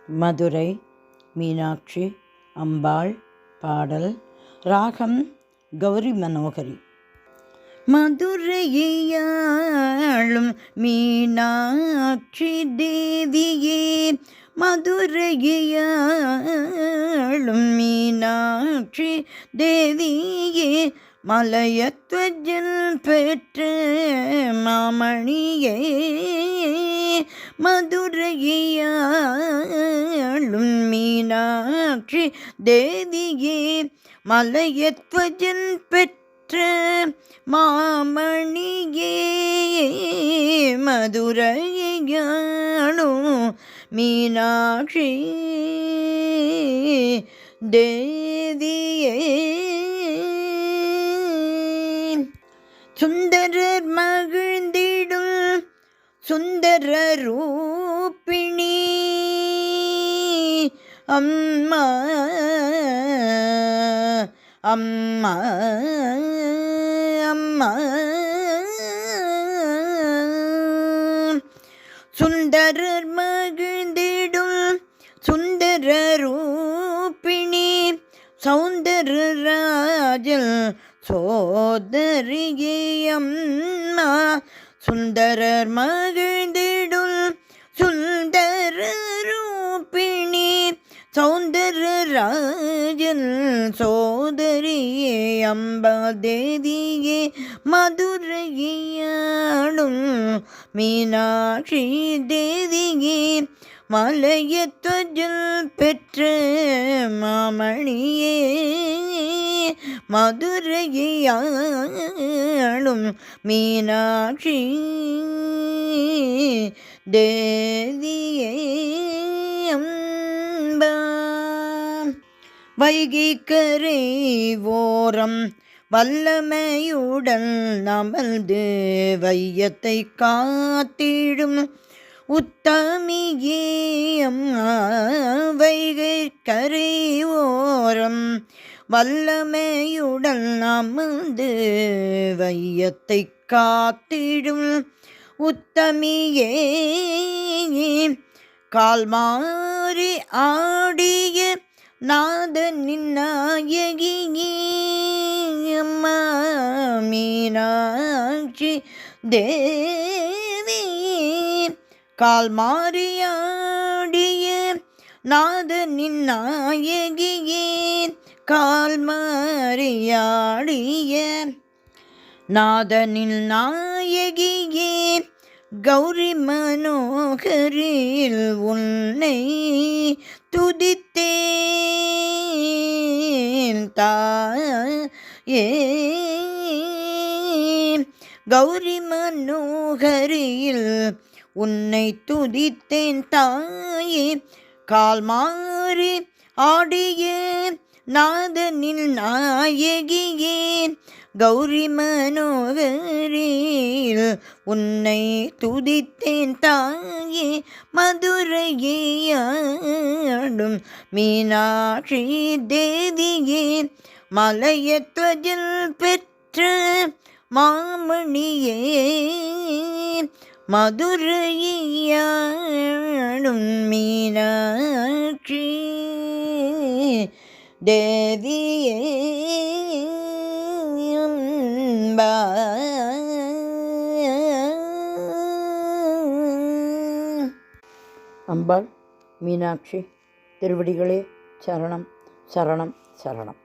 மதுரை மீனாட்சி அம்பாள் பாடல். ராகம் கௌரி மனோகரி. மதுரையாளும் மீனாட்சி தேவியே, மதுரையாளும் மீனாட்சி தேவியே, மலையத்வஜல் பெற்ற மாமணியே, மதுரையாளும் மீனாட்சி தேவியே, மலையத்வஜல் பெற்ற மாமணியே, மதுரையாளும் மீனாட்சி தேவியே. சுந்தரர் மகிழ்ந்திடும் சுந்தர ரூபிணி அம்மா அம்மா அம்மா, சுந்தரர் மகிழ்ந்திடும் சுந்தர ரூபிணி சௌந்தரராஜல் சோதரியே அம்மா, சுந்தரர் மகிழ்ந்திடும் சுந்தர ரூபிணி சௌந்தரராஜன் சோதரியே அம்பா தேவியே, மதுரையாளும் மீனாட்சி தேவியே, மலையத்வஜல் பெற்ற மாமணியே, மதுரையாளும் மீனாட்சி தேவியே அம்பா. வைகைக்கரை ஓரம் வல்லமையுடன் அமர்ந்து வையத்தை காத்திடும் உத்தமியே அம்மா, வைகைக்கரை ஓரம் வல்லமையுடன் அமர்ந்து வையத்தை காத்திடும் உத்தமியே, கால் மாறி ஆடிய நாதனின் நாயகியே அம்மா, மீனாட்சி தேவி, கால் மாறியாடிய நாதனின் நாயகியே, கால் மாறியாடிய நாதனின் நாயகியே, கௌரி மனோகரில் உன்னை துதித்தேன் தாயே, கௌரி மனோகரில் உன்னை துதித்தேன் தாயே, கால் மாறி ஆடிய நாதனின் நாயகியே, கௌரி மனோகரில் உன்னை துதித்தேன் தாயே, மதுரையாளும் மீனாட்சி தேவியே, மலையத்வஜல் பெற்ற மாமணியே, மதுரையாளும் மீனாட்சி தேவியே அம்பா. அம்பாள் மீனாட்சி திருவடிகளே சரணம் சரணம் சரணம்.